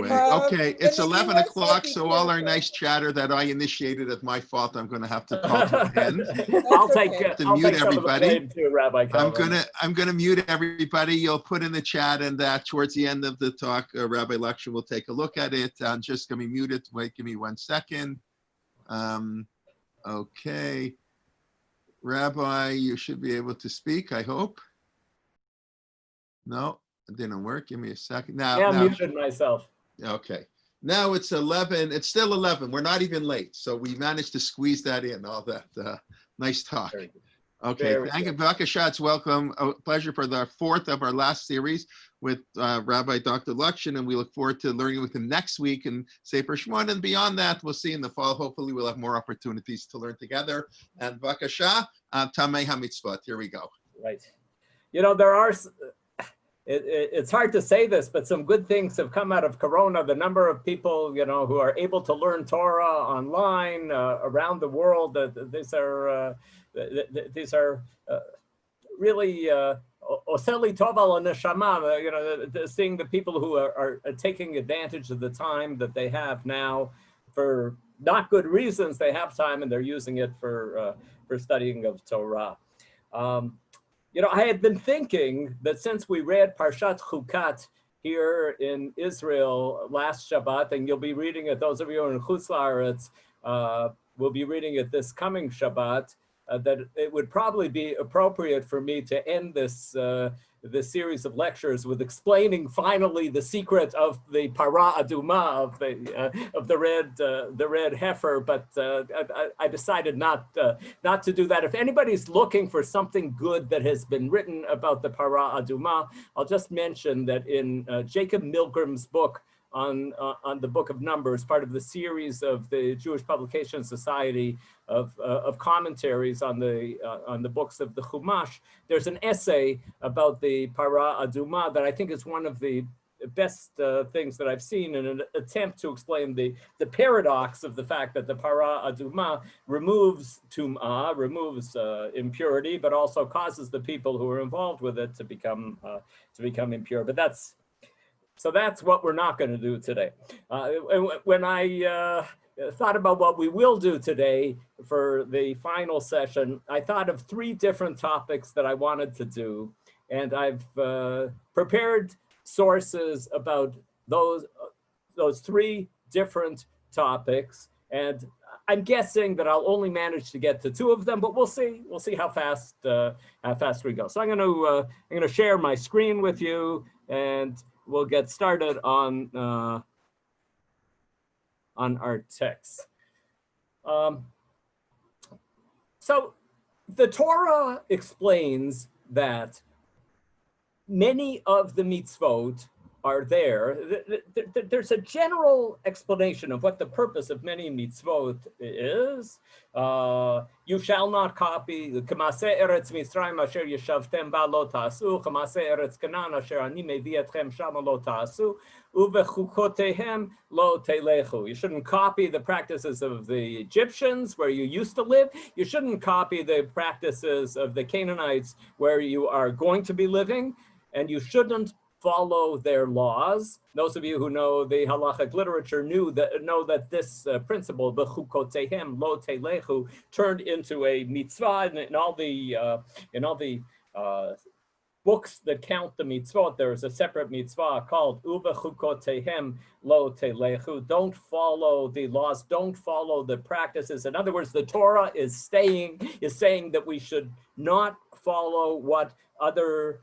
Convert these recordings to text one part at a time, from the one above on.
Okay, it's 11 o'clock, so all our careful. nice chatter that I initiated is my fault. I'm going to have to call to an end. I'll okay. take To I'll mute take some of the everybody. blame too, Rabbi Calvin. I'm gonna mute everybody. You'll put in the chat, and towards the end of the talk, Rabbi Lockshin will take a look at it. I'm just gonna be muted. Wait, give me 1 second. Okay, Rabbi, you should be able to speak, I hope. No, it didn't work. Give me a second. I Now, muted myself. okay. Now it's 11. It's still 11. We're not even late. So we managed to squeeze that in, all that nice talk. Okay, thank you. Vakashat's welcome. A pleasure for the fourth of our last series with Rabbi Dr. Lockshin, and we look forward to learning with him next week and Sefer Shemot, and beyond that, we'll see in the fall. Hopefully we'll have more opportunities to learn together. And Vakasha, Tamei HaMitzvot. Here we go. Right. You know, there are, it's hard to say this, but some good things have come out of Corona. The number of people, you know, who are able to learn Torah online around the world, these are really oseli tova neshama. You know, seeing the people who are taking advantage of the time that they have now for not good reasons. They have time and they're using it for studying of Torah. You know, I had been thinking that since we read Parshat Chukat here in Israel last Shabbat, and you'll be reading it, those of you who are in Chutz La'aretz will be reading it this coming Shabbat, that it would probably be appropriate for me to end this series of lectures with explaining finally the secret of the para aduma, of the red heifer. But I decided not to do that. If anybody's looking for something good that has been written about the para aduma, I'll just mention that in Jacob Milgram's book on the Book of Numbers, part of the series of the Jewish Publication Society of commentaries on the books of the Chumash, there's an essay about the para aduma that I think is one of the best things that I've seen in an attempt to explain the paradox of the fact that the para aduma removes tum'ah, removes impurity, but also causes the people who are involved with it to become impure. But that's what we're not going to do today. When I thought about what we will do today for the final session, I thought of 3 different topics that I wanted to do, and I've prepared sources about those 3 different topics, and I'm guessing that I'll only manage to get to 2 of them, but we'll see. We'll see how fast we go. So I'm going to share my screen with you, and we'll get started on our text. So the Torah explains that many of the mitzvot are there. There's a general explanation of what the purpose of many mitzvot is. You shall not copy K'maseh eretz Mitzrayim asher yeshavtem ba lo ta'asu, K'maseh eretz Canaan asher ani mevi etchem shama lo ta'asu, uvechukotehem lo telechu. You shouldn't copy the practices of the Egyptians where you used to live. You shouldn't copy the practices of the Canaanites where you are going to be living, and you shouldn't follow their laws. Those of you who know the halachic literature know that this principle, b'chukotehem lo telechu, turned into a mitzvah. In all the books that count the mitzvot, there is a separate mitzvah called uvechukotehem lo telechu. Don't follow the laws. Don't follow the practices. In other words, the Torah is saying that we should not follow what other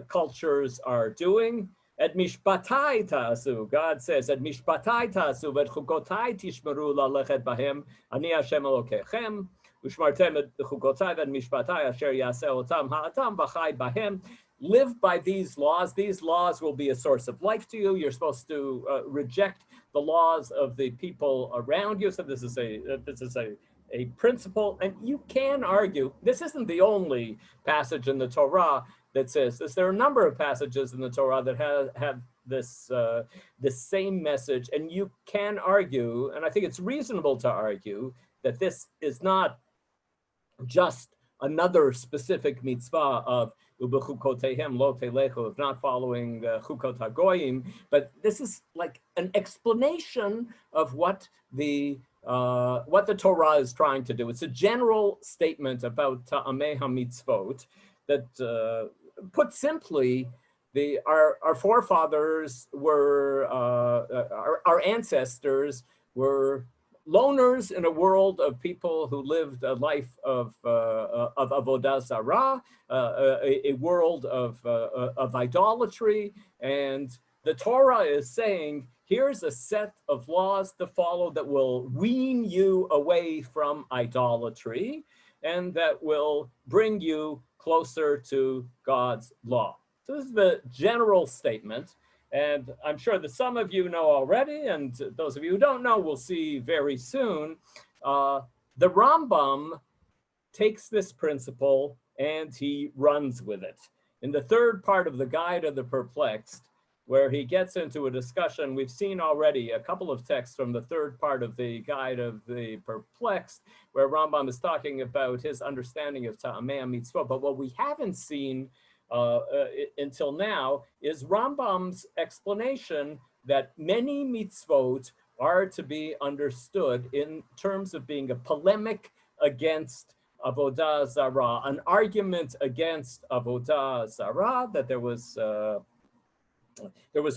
cultures are doing. Et mishpatai ta'asu, God says, et mishpatai ta'asu, et chukotai tishmeru lalechet bahem, ani Hashem Elokechem, ushmartem et chukotai et mishpatai asher yaseh otam ha'atam v'chai bahem. Live by these laws. These laws will be a source of life to you. You're supposed to reject the laws of the people around you. So this is a principle, and you can argue, this isn't the only passage in the Torah that says this. There are a number of passages in the Torah that have this same message, and you can argue, and I think it's reasonable to argue, that this is not just another specific mitzvah of ubechukotehem lo telechu, of not following chukot hagoyim, but this is like an explanation of what the Torah is trying to do. It's a general statement about ta'amei ha-mitzvot that, put simply, our forefathers were, our ancestors were loners in a world of people who lived a life of avodah zarah, a world of idolatry, and the Torah is saying, here's a set of laws to follow that will wean you away from idolatry and that will bring you closer to God's law. So this is the general statement. And I'm sure that some of you know already, and those of you who don't know will see very soon. The Rambam takes this principle and he runs with it. In the third part of the Guide of the Perplexed, where he gets into a discussion, we've seen already a couple of texts from the third part of the Guide of the Perplexed, where Rambam is talking about his understanding of Ta'amei mitzvot. But what we haven't seen until now is Rambam's explanation that many mitzvot are to be understood in terms of being a polemic against avodah zarah, an argument against avodah zarah, that there was a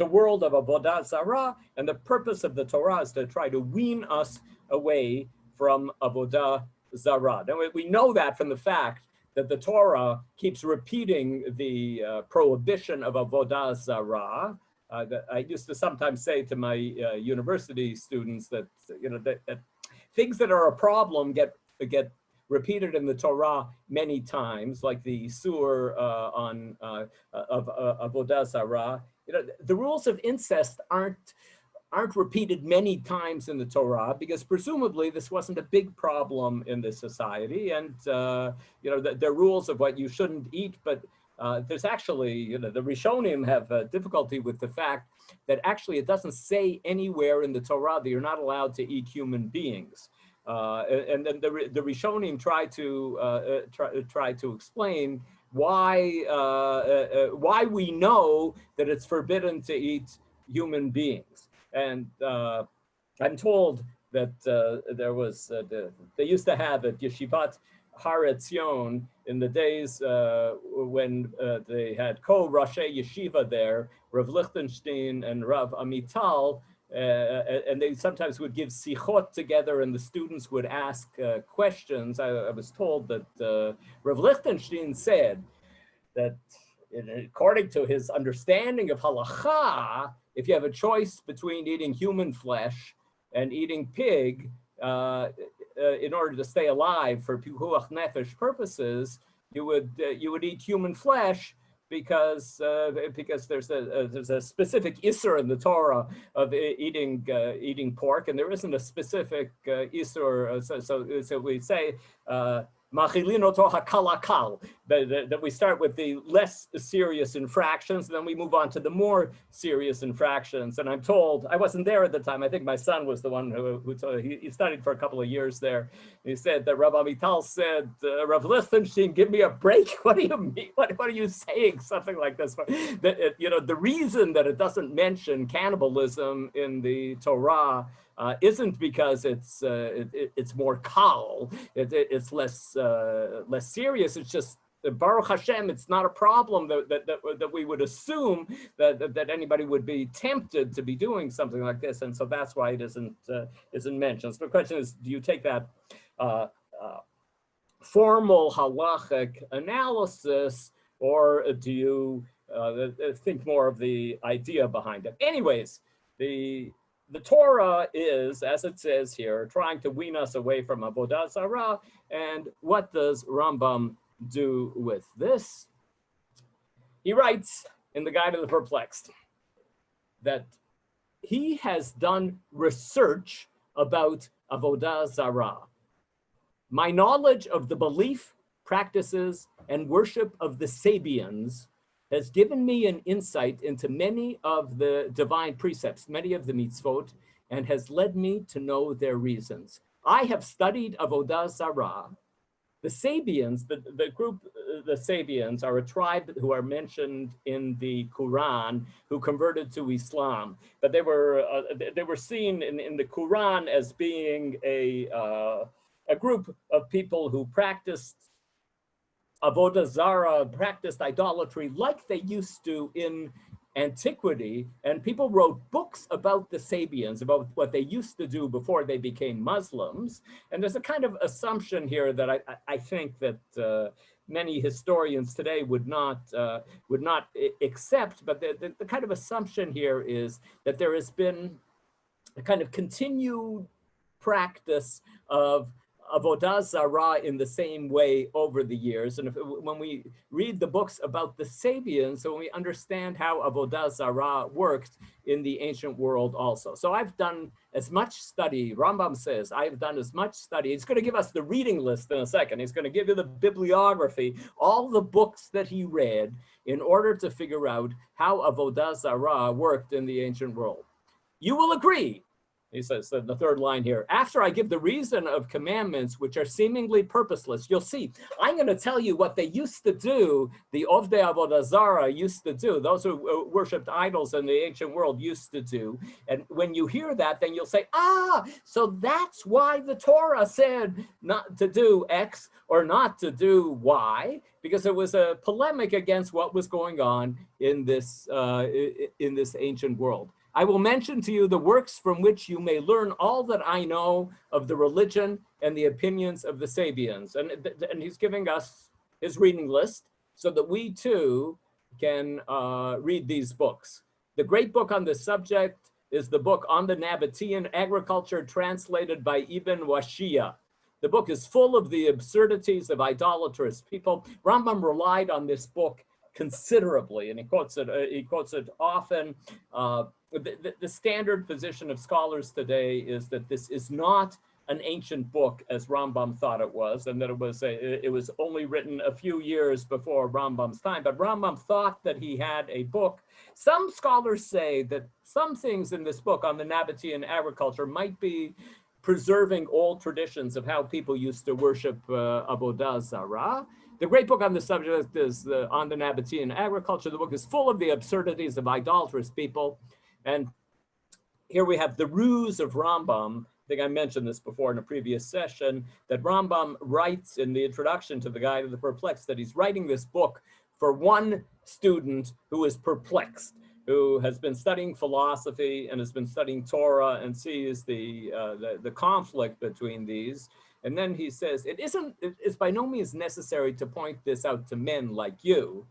world of avodah zarah, and the purpose of the Torah is to try to wean us away from avodah zarah. Now we know that from the fact that the Torah keeps repeating the prohibition of avodah zarah. I used to sometimes say to my university students that that things that are a problem get repeated in the Torah many times, like the Isur on avodah zarah. The rules of incest aren't repeated many times in the Torah because presumably this wasn't a big problem in this society, and there are rules of what you shouldn't eat, but there's actually, the Rishonim have difficulty with the fact that actually it doesn't say anywhere in the Torah that you're not allowed to eat human beings. And then the Rishonim try to explain why we know that it's forbidden to eat human beings. And I'm told that they used to have at Yeshivat Har Etzion in the days when they had co-Rashi Yeshiva there, Rav Lichtenstein and Rav Amital, and they sometimes would give sichot together and the students would ask questions. I was told that Rav Lichtenstein said that according to his understanding of halacha, if you have a choice between eating human flesh and eating pig, in order to stay alive for pikuach nefesh purposes, you would eat human flesh because there's a specific isur in the Torah of eating pork, and there isn't a specific isur. So we say. Machilinoto hakalakal, that we start with the less serious infractions, and then we move on to the more serious infractions. And I'm told, I wasn't there at the time, I think my son was the one who told, he studied for a couple of years there. He said that Rav Amital said, Rav Lichtenstein, give me a break. What do you mean? What are you saying? Something like this. The reason that it doesn't mention cannibalism in the Torah isn't because it's more kal, it's less serious. It's just Baruch Hashem, it's not a problem that we would assume that anybody would be tempted to be doing something like this, and so that's why it isn't mentioned. So the question is, do you take that formal halachic analysis, or do you think more of the idea behind it? Anyways, the Torah is, as it says here, trying to wean us away from avodah zarah. And what does Rambam do with this? He writes in the Guide of the Perplexed that he has done research about avodah zarah. My knowledge of the belief, practices, and worship of the Sabians has given me an insight into many of the divine precepts, many of the mitzvot, and has led me to know their reasons. I have studied avodah zarah The Sabians, the group, the Sabians are a tribe who are mentioned in the Quran who converted to Islam, but they were seen in the Quran as being a group of people who practiced avodah zarah, practiced idolatry like they used to in antiquity, and people wrote books about the Sabians, about what they used to do before they became Muslims. And there's a kind of assumption here that I think that many historians today would not accept, but the kind of assumption here is that there has been a kind of continued practice of avodah zarah in the same way over the years. And when we read the books about the Sabians, so when we understand how avodah zarah worked in the ancient world also. So I've done as much study, Rambam says, I've done as much study. He's going to give us the reading list in a second. He's going to give you the bibliography, all the books that he read in order to figure out how avodah zarah worked in the ancient world. You will agree, he says in the third line here, after I give the reason of commandments which are seemingly purposeless, you'll see, I'm going to tell you what they used to do, the Ovdei Avodah Zarah used to do, those who worshipped idols in the ancient world used to do. And when you hear that, then you'll say, so that's why the Torah said not to do X or not to do Y, because it was a polemic against what was going on in this ancient world. I will mention to you the works from which you may learn all that I know of the religion and the opinions of the Sabians. And he's giving us his reading list so that we too can read these books. The great book on this subject is the book on the Nabatean agriculture, translated by Ibn Washia. The book is full of the absurdities of idolatrous people. Rambam relied on this book considerably, and he quotes it often. The standard position of scholars today is that this is not an ancient book as Rambam thought it was, and that it was only written a few years before Rambam's time. But Rambam thought that he had a book. Some scholars say that some things in this book on the Nabatean agriculture might be preserving old traditions of how people used to worship avodah zarah. The great book on the subject is on the Nabatean agriculture. The book is full of the absurdities of idolatrous people. And here we have the ruse of Rambam. I think I mentioned this before in a previous session, that Rambam writes in the introduction to the Guide of the Perplexed that he's writing this book for one student who is perplexed, who has been studying philosophy and has been studying Torah and sees the conflict between these. And then he says, it's by no means necessary to point this out to men like you,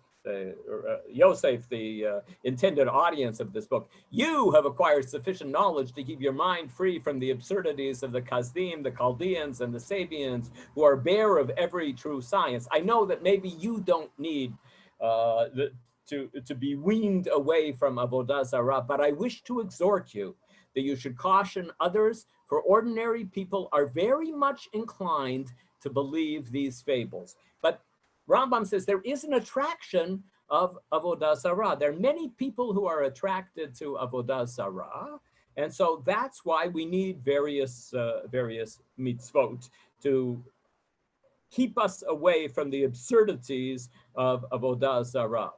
Yosef, the intended audience of this book. You have acquired sufficient knowledge to keep your mind free from the absurdities of the Kasdim, the Chaldeans, and the Sabians, who are bare of every true science. I know that maybe you don't need to be weaned away from avodah zarah, but I wish to exhort you that you should caution others, for ordinary people are very much inclined to believe these fables. But Rambam says there is an attraction of avodah zarah. There are many people who are attracted to avodah zarah, and so that's why we need various mitzvot to keep us away from the absurdities of avodah zarah.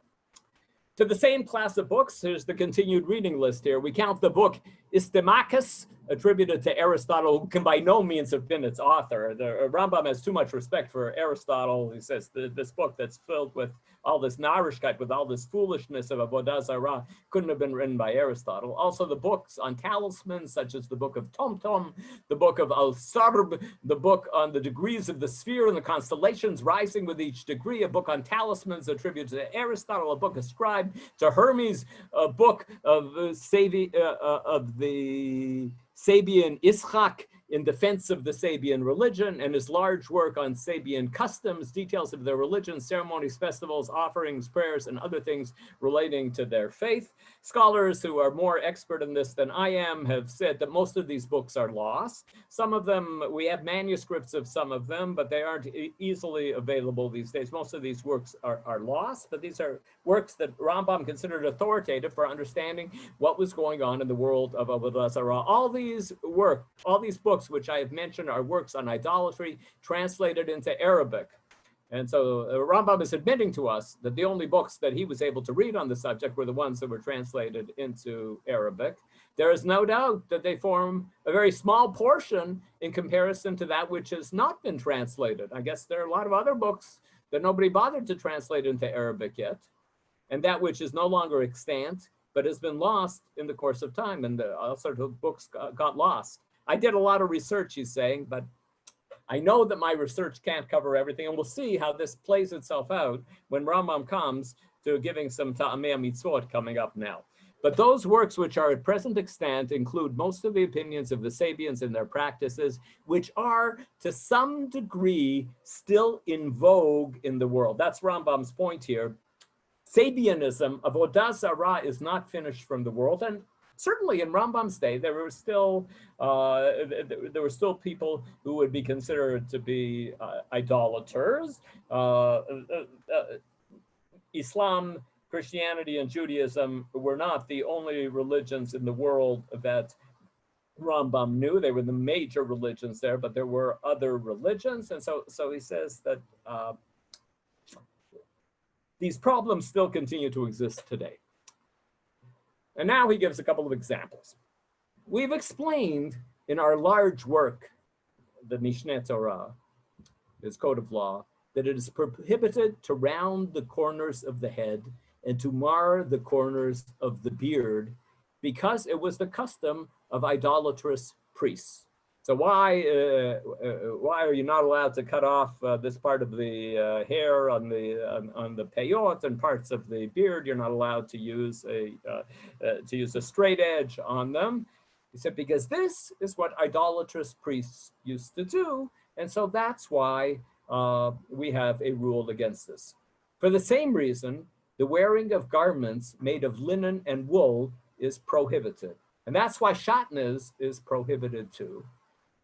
To the same class of books, here's the continued reading list here. We count the book Istimachus, attributed to Aristotle, who can by no means have been its author. The Rambam has too much respect for Aristotle. He says this book that's filled with all this narishkeit, with all this foolishness of avodah zarah, couldn't have been written by Aristotle. Also, the books on talismans, such as the book of Tom Tom, the book of Al-Sarb, the book on the degrees of the sphere and the constellations rising with each degree, a book on talismans attributed to Aristotle, a book ascribed to Hermes, a book of the Sabian Ishak in defense of the Sabian religion, and his large work on Sabian customs, details of their religion, ceremonies, festivals, offerings, prayers, and other things relating to their faith. Scholars who are more expert in this than I am have said that most of these books are lost. Some of them, we have manuscripts of some of them, but they aren't easily available these days. Most of these works are lost, but these are works that Rambam considered authoritative for understanding what was going on in the world of avodah zarah. All these books books which I have mentioned are works on idolatry translated into Arabic. And so Rambam is admitting to us that the only books that he was able to read on the subject were the ones that were translated into Arabic. There is no doubt that they form a very small portion in comparison to that which has not been translated. I guess there are a lot of other books that nobody bothered to translate into Arabic yet, and that which is no longer extant, but has been lost in the course of time, and all sorts of books got lost. I did a lot of research, he's saying, but I know that my research can't cover everything, and we'll see how this plays itself out when Rambam comes to giving some Ta'amei Mitzvot coming up now. But those works which are at present extant include most of the opinions of the Sabians and their practices, which are to some degree still in vogue in the world. That's Rambam's point here. Sabianism, Avodah Zarah, is not finished from the world, and certainly in Rambam's day, there were still people who would be considered to be idolaters. Islam, Christianity, and Judaism were not the only religions in the world that Rambam knew. They were the major religions there, but there were other religions, and so he says that these problems still continue to exist today. And now he gives a couple of examples. We've explained in our large work, the Mishneh Torah, his code of law, that it is prohibited to round the corners of the head and to mar the corners of the beard, because it was the custom of idolatrous priests. So why are you not allowed to cut off this part of the hair on the peyot and parts of the beard? You're not allowed to use a straight edge on them. He said, because this is what idolatrous priests used to do, and so that's why we have a rule against this. For the same reason, the wearing of garments made of linen and wool is prohibited, and that's why shatnez is prohibited too.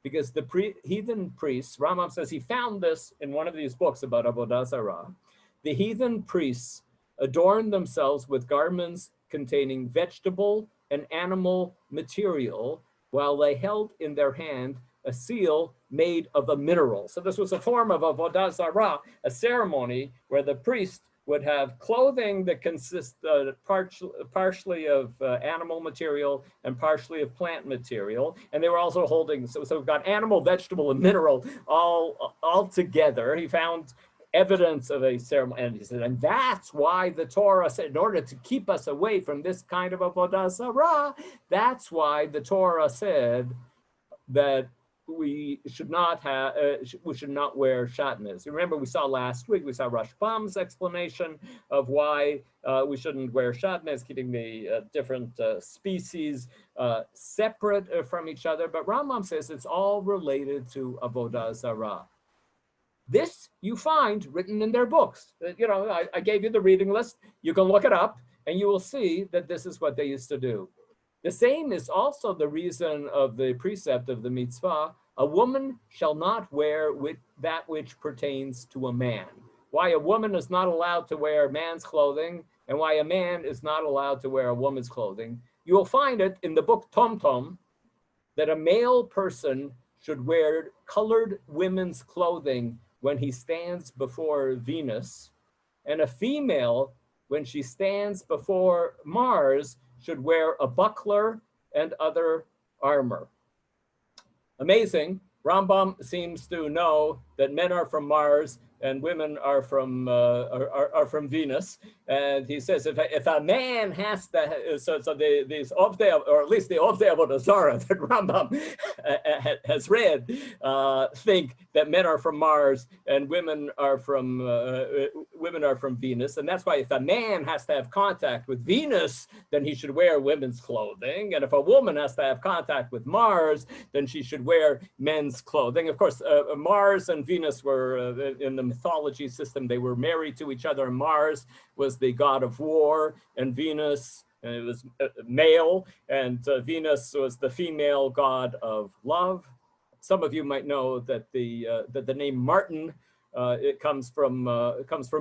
Because the heathen priests, Rambam says he found this in one of these books about Avodah Zarah. The heathen priests adorned themselves with garments containing vegetable and animal material, while they held in their hand a seal made of a mineral. So this was a form of Avodah Zarah, a ceremony where the priest would have clothing that consists partially of animal material and partially of plant material. And they were also holding, so we've got animal, vegetable, and mineral all together. He found evidence of a ceremony, and he said, and that's why the Torah said, in order to keep us away from this kind of Avodah Zarah, that's why the Torah said that we should not wear shatnez. Remember, we saw last week, we saw Rashbam's explanation of why we shouldn't wear shatnez, keeping the different species separate from each other. But Rambam says it's all related to Avodah Zarah. This you find written in their books. You know, I gave you the reading list. You can look it up, and you will see that this is what they used to do. The same is also the reason of the precept of the mitzvah, a woman shall not wear that which pertains to a man. Why a woman is not allowed to wear man's clothing, and why a man is not allowed to wear a woman's clothing. You will find it in the book Tom Tom, that a male person should wear colored women's clothing when he stands before Venus, and a female, when she stands before Mars, should wear a buckler and other armor. Amazing. Rambam seems to know that men are from Mars and women are from Venus, and he says if a man has to, these Ovdei, or at least the Ovdei Avodah Zarah that Rambam has read, think that men are from Mars and women are from Venus, and that's why if a man has to have contact with Venus, then he should wear women's clothing, and if a woman has to have contact with Mars, then she should wear men's clothing. Of course, Mars and Venus were in the mythology system, they were married to each other. Mars was the god of war, and Venus, and it was male, and Venus was the female god of love. Some of you might know that the name Martin it comes from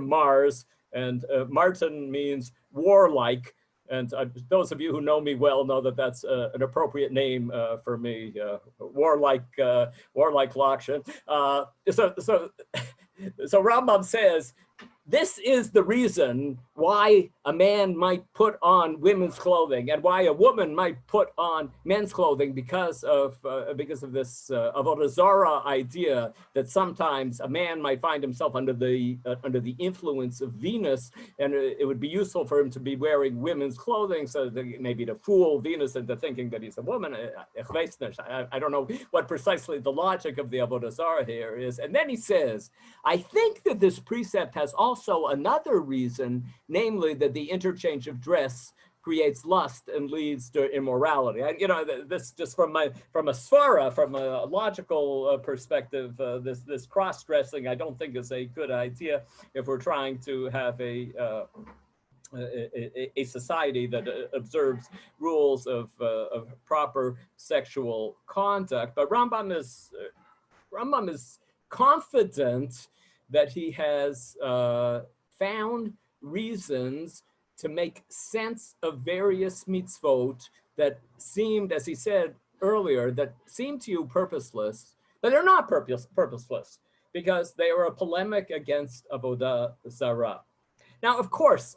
Mars, and Martin means warlike. And those of you who know me well know that that's an appropriate name for me, warlike Lockshin. So Rambam says, this is the reason why a man might put on women's clothing and why a woman might put on men's clothing, because of this avodah zarah idea that sometimes a man might find himself under the influence of Venus, and it would be useful for him to be wearing women's clothing, so that maybe to fool Venus into thinking that he's a woman. I don't know what precisely the logic of the avodah zarah here is. And then he says, I think that this precept has also another reason, namely that the interchange of dress creates lust and leads to immorality. And, you know, this just from a svara, from a logical perspective, this cross-dressing I don't think is a good idea if we're trying to have a society that observes rules of proper sexual conduct. But Rambam is confident that he has found reasons to make sense of various mitzvot that seemed, as he said earlier, that seemed to you purposeless, but they're not purposeless, because they are a polemic against avodah zarah. Now, of course,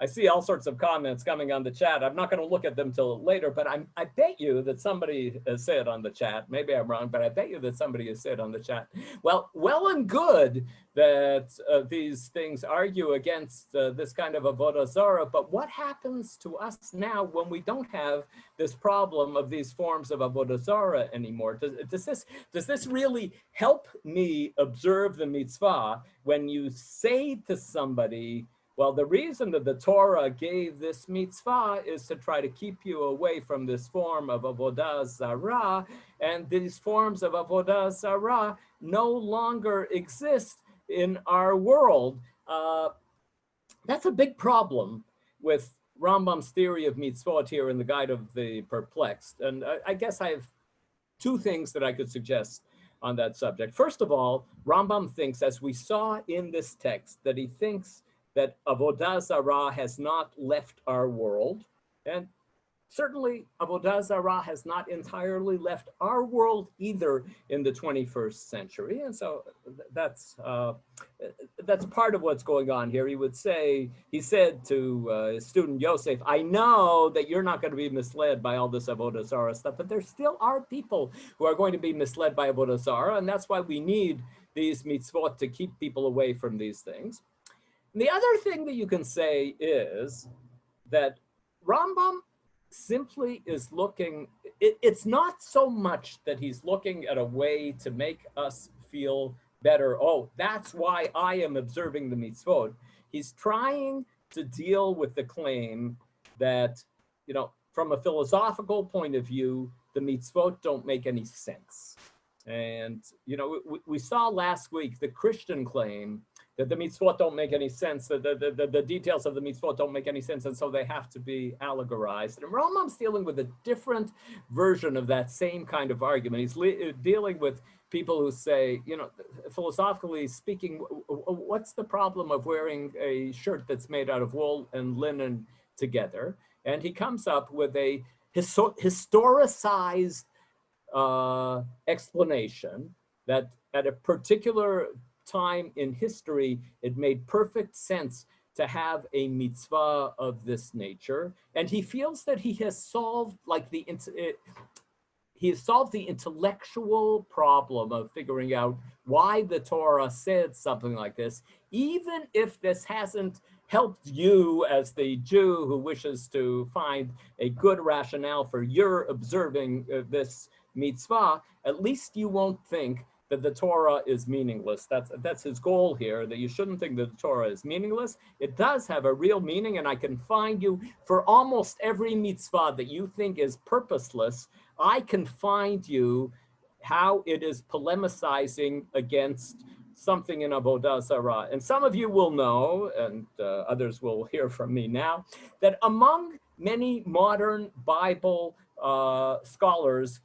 I see all sorts of comments coming on the chat. I'm not going to look at them till later, but I bet you that somebody has said on the chat, maybe I'm wrong, but I bet you that somebody has said on the chat, well and good that these things argue against this kind of avodah zarah, but what happens to us now when we don't have this problem of these forms of avodah zarah anymore? Does this really help me observe the mitzvah when you say to somebody, well, the reason that the Torah gave this mitzvah is to try to keep you away from this form of avodah zarah, and these forms of avodah zarah no longer exist in our world. That's a big problem with Rambam's theory of mitzvot here in the Guide of the Perplexed. And I guess I have two things that I could suggest on that subject. First of all, Rambam thinks, as we saw in this text, that he thinks that avodah zarah has not left our world, and certainly avodah zarah has not entirely left our world either in the 21st century. And so that's part of what's going on here. He said to his student Yosef, I know that you're not going to be misled by all this avodah zarah stuff, but there still are people who are going to be misled by avodah zarah, and that's why we need these mitzvot to keep people away from these things. And the other thing that you can say is that Rambam simply is looking, it's not so much that he's looking at a way to make us feel better. Oh, that's why I am observing the mitzvot. He's trying to deal with the claim that, you know, from a philosophical point of view, the mitzvot don't make any sense. And, you know, we saw last week the Christian claim that the mitzvot don't make any sense, that the details of the mitzvot don't make any sense, and so they have to be allegorized. And Rambam's dealing with a different version of that same kind of argument. He's dealing with people who say, you know, philosophically speaking, what's the problem of wearing a shirt that's made out of wool and linen together? And he comes up with a historicized explanation that at a particular time in history, it made perfect sense to have a mitzvah of this nature. And he feels that he has solved he has solved the intellectual problem of figuring out why the Torah said something like this, even if this hasn't helped you as the Jew who wishes to find a good rationale for your observing this mitzvah. At least you won't think that the Torah is meaningless. That's his goal here, that you shouldn't think that the Torah is meaningless. It does have a real meaning, and I can find you for almost every mitzvah that you think is purposeless, I can find you how it is polemicizing against something in avodah zarah. And some of you will know, and others will hear from me now, that among many modern Bible scholars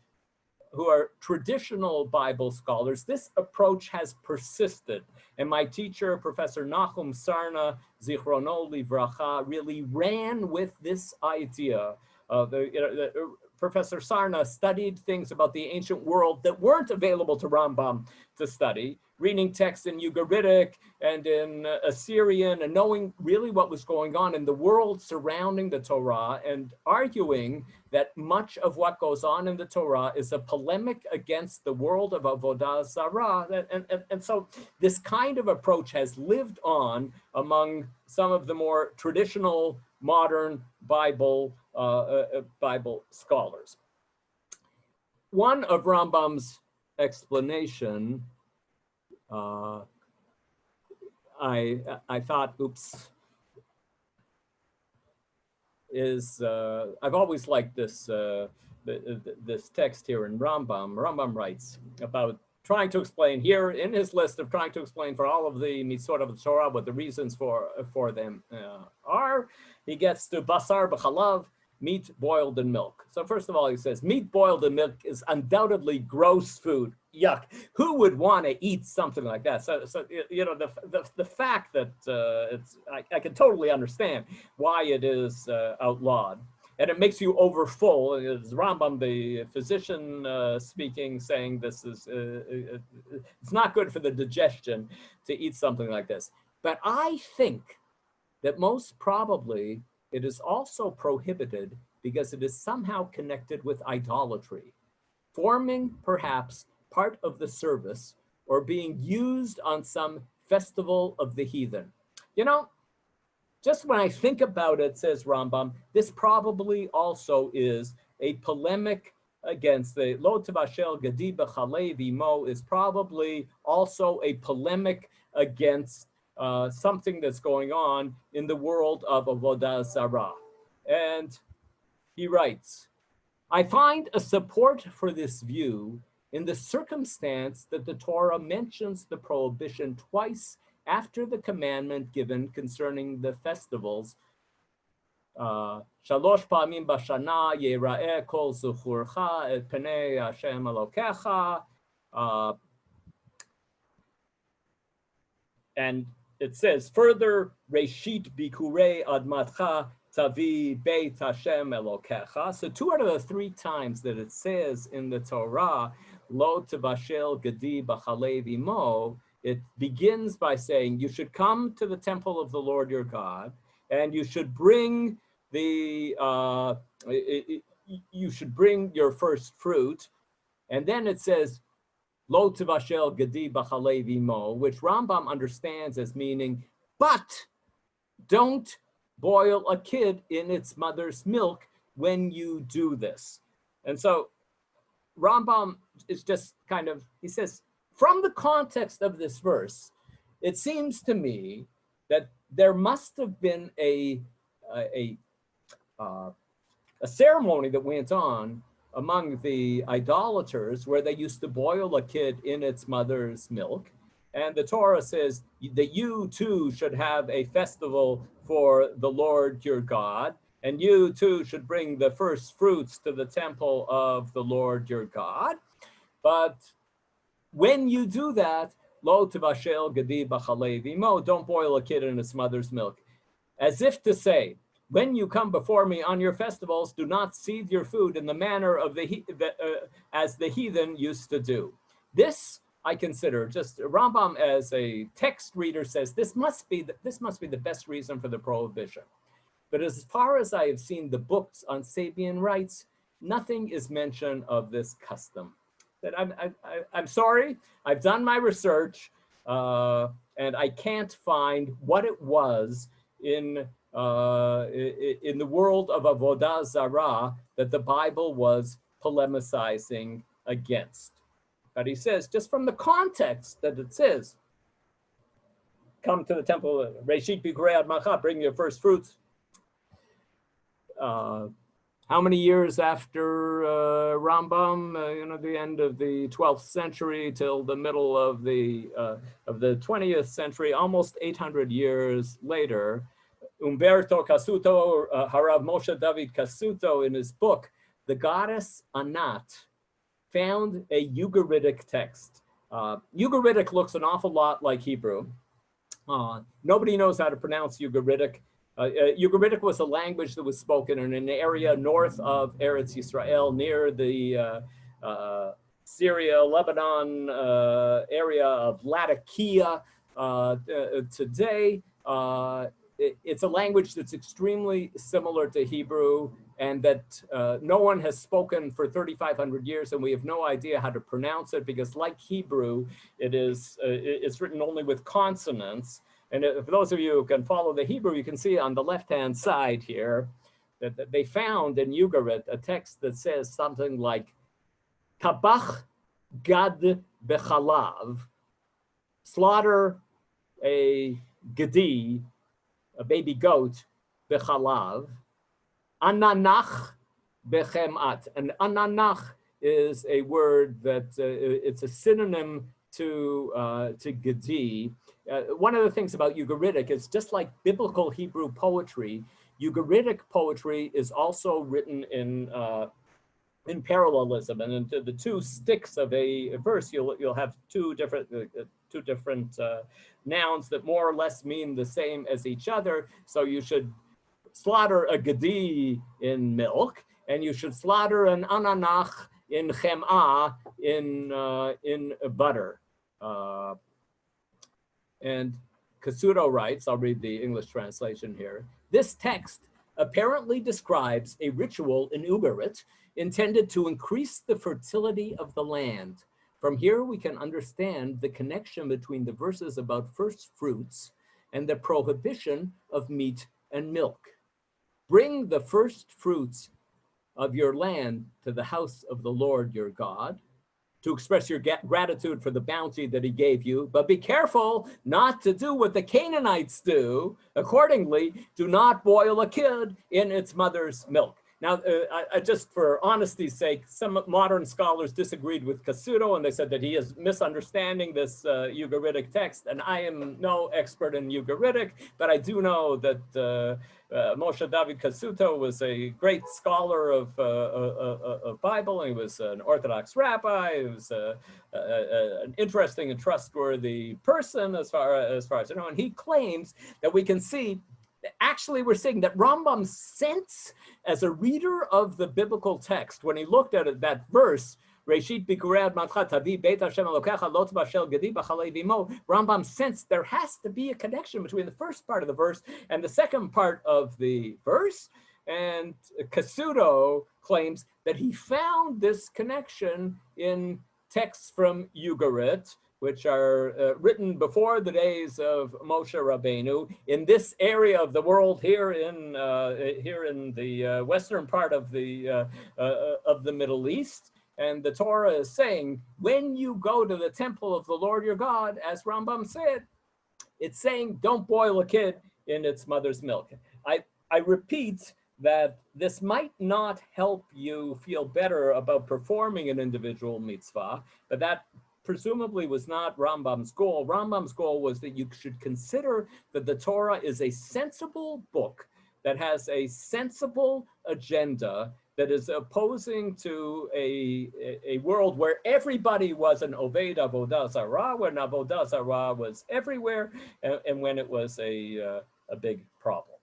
who are traditional Bible scholars, this approach has persisted. And my teacher, Professor Nachum Sarna, Zichrono Livracha, really ran with this idea. Professor Sarna studied things about the ancient world that weren't available to Rambam to study, reading texts in Ugaritic and in Assyrian, and knowing really what was going on in the world surrounding the Torah, and arguing that much of what goes on in the Torah is a polemic against the world of Avodah Zarah. And so this kind of approach has lived on among some of the more traditional modern Bible scholars. One of Rambam's explanation, I thought, oops, is I've always liked this this text here in Rambam. Rambam writes about trying to explain here in his list of trying to explain for all of the mitzvot of the Torah what the reasons for them are. He gets to basar b'chalav, meat boiled in milk. So first of all, he says meat boiled in milk is undoubtedly gross food. Yuck! Who would want to eat something like that? So you know, the fact that I can totally understand why it is outlawed. And it makes you overfull. It's Rambam, the physician, speaking, saying this is, it's not good for the digestion to eat something like this. But I think that most probably it is also prohibited because it is somehow connected with idolatry, forming perhaps part of the service or being used on some festival of the heathen. You know, just when I think about it, says Rambam, this probably also is a polemic against the Lo Tavashel Gadi B'Chalei V'Imo is probably also a polemic against something that's going on in the world of Avodah Zarah. And he writes, I find a support for this view in the circumstance that the Torah mentions the prohibition twice after the commandment given concerning the festivals, Shalosh Pa'amim Bashana Yera'eh Kol Zuchurcha Et Penei Hashem Elokecha, and it says further, Reshit Bikurei Admatcha Tavi Beit Hashem Elokecha. So 2 out of the 3 times that it says in the Torah, Lo Tevashel Gadi B'Chalei V'Imo, it begins by saying you should come to the temple of the Lord your God, and you should bring the you should bring your first fruit, and then it says Lo Tevashel Gadi B'Chalei V'Imo, which Rambam understands as meaning, but don't boil a kid in its mother's milk when you do this. And so Rambam is just kind of, he says, from the context of this verse, it seems to me that there must have been a ceremony that went on among the idolaters where they used to boil a kid in its mother's milk. And the Torah says that you too should have a festival for the Lord your God, and you too should bring the first fruits to the temple of the Lord your God. But when you do that, Lo Tevashel Gadi B'Chalei V'Imo, don't boil a kid in its mother's milk. As if to say, when you come before me on your festivals, do not seethe your food in the manner of as the heathen used to do. This I consider, just Rambam as a text reader says, this must be the best reason for the prohibition. But as far as I have seen the books on Sabian rights, nothing is mentioned of this custom. That I'm sorry, I've done my research, and I can't find what it was in the world of Avodah Zarah that the Bible was polemicizing against. But he says, just from the context that it says, come to the temple, Reshit Bikurei Admatcha, bring your first fruits. How many years after Rambam? The end of the 12th century till the middle of the 20th century, almost 800 years later, Umberto Cassuto, Harav Moshe David Cassuto, in his book, The Goddess Anat, found a Ugaritic text. Ugaritic looks an awful lot like Hebrew. Nobody knows how to pronounce Ugaritic. Ugaritic was a language that was spoken in an area north of Eretz Yisrael, near the Syria, Lebanon area of Latakia today. It's a language that's extremely similar to Hebrew, and that no one has spoken for 3,500 years, and we have no idea how to pronounce it, because like Hebrew, it's written only with consonants. And for those of you who can follow the Hebrew, you can see on the left-hand side here that they found in Ugarit a text that says something like, Tabach gad bechalav, slaughter a gedi, a baby goat, bechalav, ananach bechemat. And ananach is a word that it's a synonym to gedi. One of the things about Ugaritic is, just like biblical Hebrew poetry, Ugaritic poetry is also written in parallelism, and into the two sticks of a verse, you'll have two different nouns that more or less mean the same as each other. So you should slaughter a gedi in milk, and you should slaughter an ananach in chem'ah in butter. And Kasuto writes, I'll read the English translation here. This text apparently describes a ritual in Ugarit intended to increase the fertility of the land. From here, we can understand the connection between the verses about first fruits and the prohibition of meat and milk. Bring the first fruits of your land to the house of the Lord your God, to express your gratitude for the bounty that he gave you, but be careful not to do what the Canaanites do. Accordingly, do not boil a kid in its mother's milk. Now, just for honesty's sake, some modern scholars disagreed with Kasuto, and they said that he is misunderstanding this Ugaritic text. And I am no expert in Ugaritic, but I do know that Moshe David Kasuto was a great scholar of Bible. He was an Orthodox rabbi. He was an interesting and trustworthy person, as far as I know. And he claims that we can see, actually, we're saying that Rambam's sense as a reader of the biblical text, when he looked at it, that verse, Reshit Bikurei Admatcha Tavi Beit Hashem Elokecha Lo Tbashel Gedi B'Chalei V'Imo, Rambam sensed there has to be a connection between the first part of the verse and the second part of the verse. And Kasuto claims that he found this connection in texts from Ugarit, which are written before the days of Moshe Rabbeinu, in this area of the world, here in the western part of the Middle East. And the Torah is saying, when you go to the temple of the Lord your God, as Rambam said, it's saying, don't boil a kid in its mother's milk. I repeat that this might not help you feel better about performing an individual mitzvah, but that presumably was not Rambam's goal. Rambam's goal was that you should consider that the Torah is a sensible book that has a sensible agenda, that is opposing to a world where everybody was an Oved Avodah Zarah, when Avodah Zarah was everywhere, and when it was a big problem.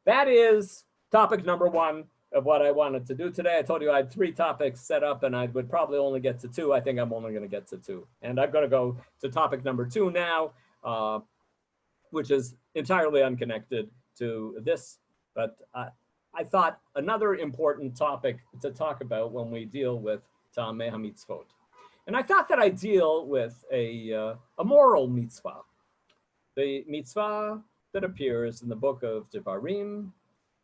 That is topic number one of what I wanted to do today. I told you I had 3 topics set up, and I would probably only get to 2. I think I'm only going to get to 2. And I'm going to go to topic number 2 now, which is entirely unconnected to this, but I thought another important topic to talk about when we deal with Ta'amei HaMitzvot. And I thought that I'd deal with a moral mitzvah, the mitzvah that appears in the book of Devarim,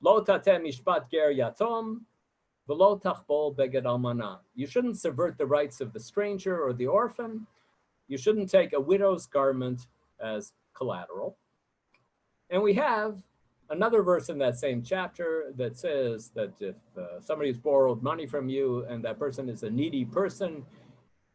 Lo tateh mishpat ger yatom, v'lo tachbol beged almana. You shouldn't subvert the rights of the stranger or the orphan. You shouldn't take a widow's garment as collateral. And we have another verse in that same chapter that says that if somebody's borrowed money from you and that person is a needy person,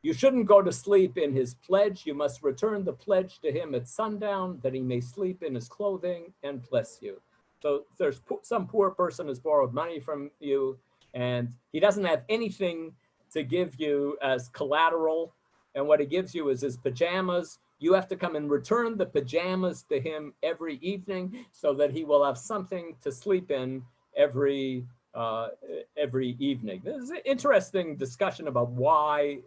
you shouldn't go to sleep in his pledge. You must return the pledge to him at sundown, that he may sleep in his clothing and bless you. So there's some poor person has borrowed money from you, and he doesn't have anything to give you as collateral. And what he gives you is his pajamas. You have to come and return the pajamas to him every evening so that he will have something to sleep in every evening. This is an interesting discussion about why,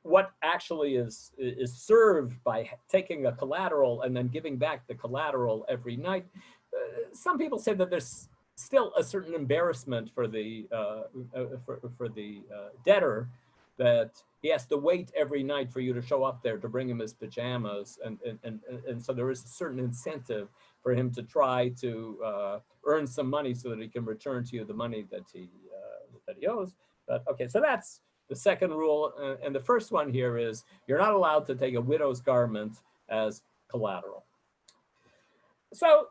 what actually is served by taking a collateral and then giving back the collateral every night. Some people say that there's still a certain embarrassment for the debtor, that he has to wait every night for you to show up there to bring him his pajamas, and so there is a certain incentive for him to try to earn some money so that he can return to you the money that he owes. But okay, so that's the second rule, and the first one here is you're not allowed to take a widow's garment as collateral. So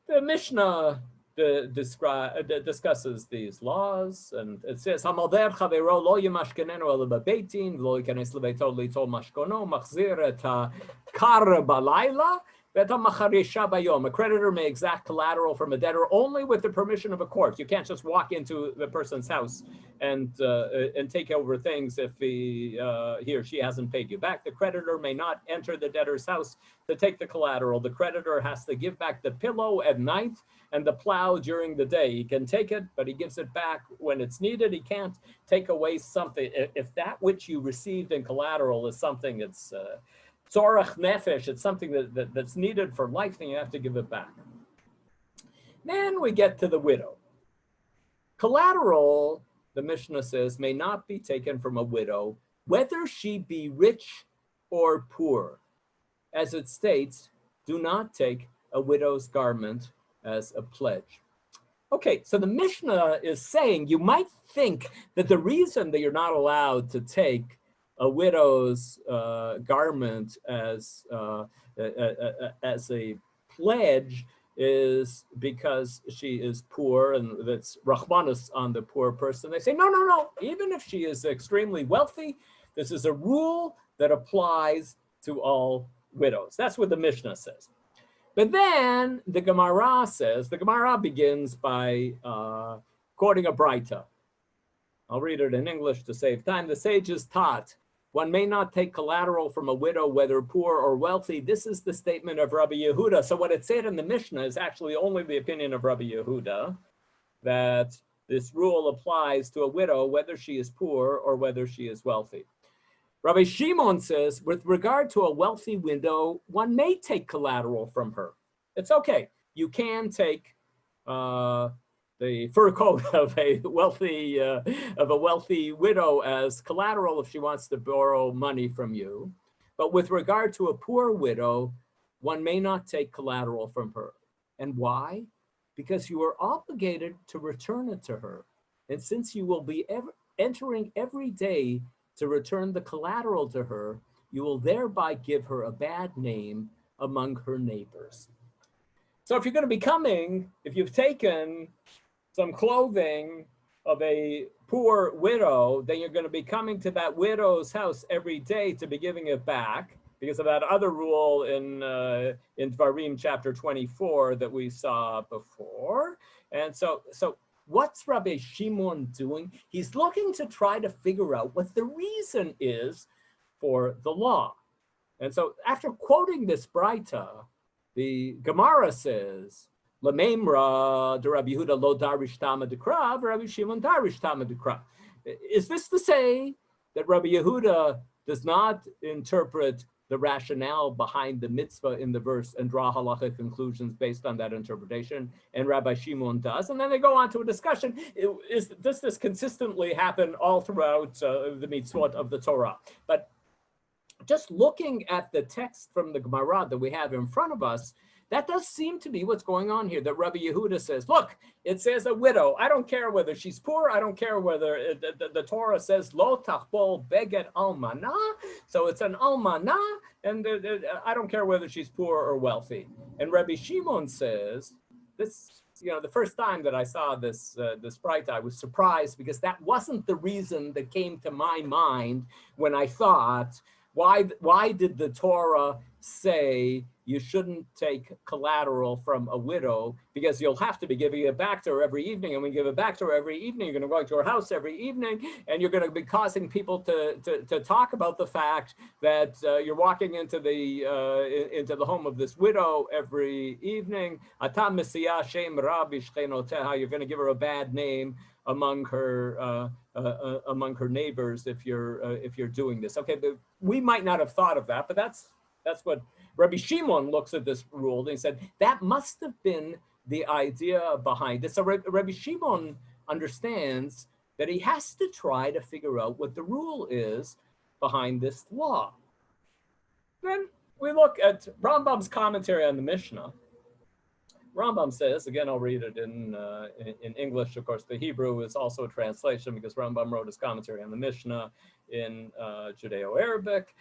the Mishnah discusses these laws, and it says, "Hamoder chavero lo yimashkenenu ela bebeitin, v'lo yikanes lebeito litol mashkono, machzir et hakar balayla, v'et hamacharisha bayom." A creditor may exact collateral from a debtor only with the permission of a court. You can't just walk into the person's house and take over things if he or she hasn't paid you back. The creditor may not enter the debtor's house to take the collateral. The creditor has to give back the pillow at night and the plow during the day. He can take it, but he gives it back when it's needed. He can't take away something. If that which you received in collateral is something that's tzorach nefesh, it's something that's needed for life, then you have to give it back. Then we get to the widow. Collateral, the Mishnah says, may not be taken from a widow, whether she be rich or poor. As it states, do not take a widow's garment as a pledge. Okay, so the Mishnah is saying, you might think that the reason that you're not allowed to take a widow's garment as a pledge is because she is poor, and that's Rahmanas on the poor person. They say, no, even if she is extremely wealthy, this is a rule that applies to all widows. That's what the Mishnah says. But then the Gemara says, the Gemara begins by quoting a Braita. I'll read it in English to save time. The sages taught, one may not take collateral from a widow, whether poor or wealthy. This is the statement of Rabbi Yehuda. So what it said in the Mishnah is actually only the opinion of Rabbi Yehuda, that this rule applies to a widow, whether she is poor or whether she is wealthy. Rabbi Shimon says, with regard to a wealthy widow, one may take collateral from her. It's okay. You can take the fur coat of a wealthy widow as collateral if she wants to borrow money from you. But with regard to a poor widow, one may not take collateral from her. And why? Because you are obligated to return it to her. And since you will be entering every day to return the collateral to her, you will thereby give her a bad name among her neighbors. So if you're going to be coming, if you've taken some clothing of a poor widow, then you're going to be coming to that widow's house every day to be giving it back, because of that other rule in Dvarim chapter 24 that we saw before. And so what's Rabbi Shimon doing? He's looking to try to figure out what the reason is for the law. And so after quoting this Braita, the Gemara says, Lamemra de Rabbi Yehuda lo darish tama dekra, Rabbi Shimon darish tama dekra. Is this to say that Rabbi Yehuda does not interpret the rationale behind the mitzvah in the verse and draw halachic conclusions based on that interpretation, and Rabbi Shimon does? And then they go on to a discussion, does this consistently happen all throughout the mitzvot of the Torah? But just looking at the text from the Gemara that we have in front of us, that does seem to be what's going on here, that Rabbi Yehuda says, look, it says a widow. I don't care whether she's poor. I don't care whether the Torah says, lo tachbol beget almana. So it's an almana, and I don't care whether she's poor or wealthy. And Rabbi Shimon says, this, the first time that I saw this Braita, I was surprised, because that wasn't the reason that came to my mind when I thought, why did the Torah say you shouldn't take collateral from a widow because you'll have to be giving it back to her every evening. And when you give it back to her every evening, you're going to go to her house every evening, and you're going to be causing people to talk about the fact that you're walking into the home of this widow every evening. You're going to give her a bad name among her neighbors if you're doing this. Okay, but we might not have thought of that, but that's what Rabbi Shimon looks at this rule, and he said that must have been the idea behind it. So Rabbi Shimon understands that he has to try to figure out what the rule is behind this law. Then we look at Rambam's commentary on the Mishnah. Rambam says, again, I'll read it in English. Of course, the Hebrew is also a translation because Rambam wrote his commentary on the Mishnah in Judeo-Arabic.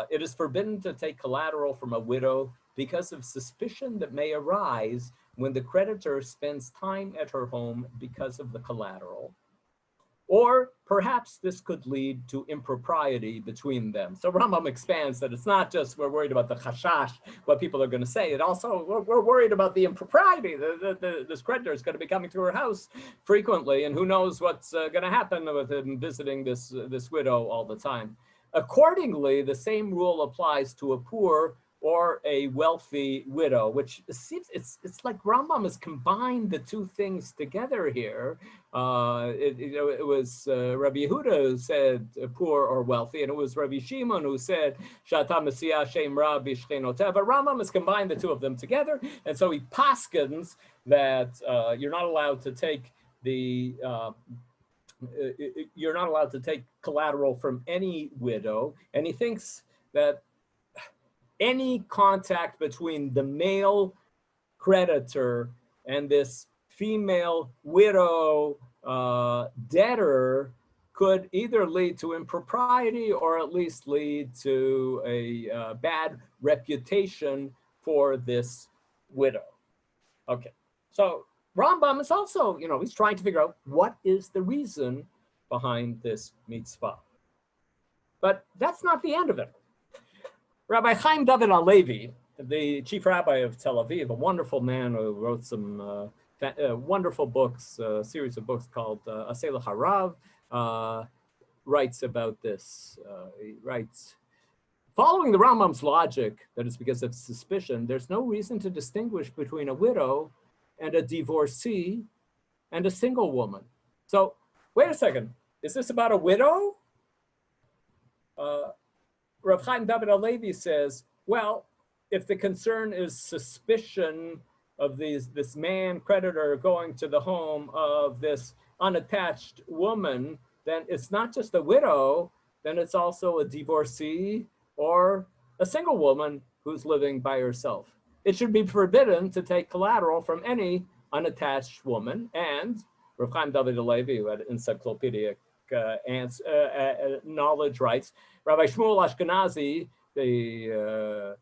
It is forbidden to take collateral from a widow because of suspicion that may arise when the creditor spends time at her home because of the collateral. Or perhaps this could lead to impropriety between them. So Rambam expands that it's not just we're worried about the chashash, what people are going to say. It also, we're worried about the impropriety. This creditor is going to be coming to her house frequently, and who knows what's going to happen with him visiting this widow all the time. Accordingly, the same rule applies to a poor or a wealthy widow, which seems it's like Rambam has combined the two things together here. It was Rabbi Yehuda who said poor or wealthy, and it was Rabbi Shimon who said Shata Messiah Shem Rabbi Shchenoteh. But Rambam has combined the two of them together, and so he paskins that you're not allowed to take collateral from any widow, and he thinks that any contact between the male creditor and this female widow debtor could either lead to impropriety or at least lead to a bad reputation for this widow. Okay, so Rambam is also, he's trying to figure out what is the reason behind this mitzvah. But that's not the end of it. Rabbi Chaim David Halevi, the chief rabbi of Tel Aviv, a wonderful man who wrote some wonderful books, a series of books called Aseh Harav, writes about this. He writes, following the Rambam's logic that it's because of suspicion, there's no reason to distinguish between a widow and a divorcee and a single woman. So wait a second, is this about a widow? Rav Chaim David Halevi says, well, if the concern is suspicion of this man creditor going to the home of this unattached woman, then it's not just a widow, then it's also a divorcee or a single woman who's living by herself. It should be forbidden to take collateral from any unattached woman. And Rav Chaim David Halevi, who had encyclopedic knowledge, writes, Rabbi Shmuel Ashkenazi, the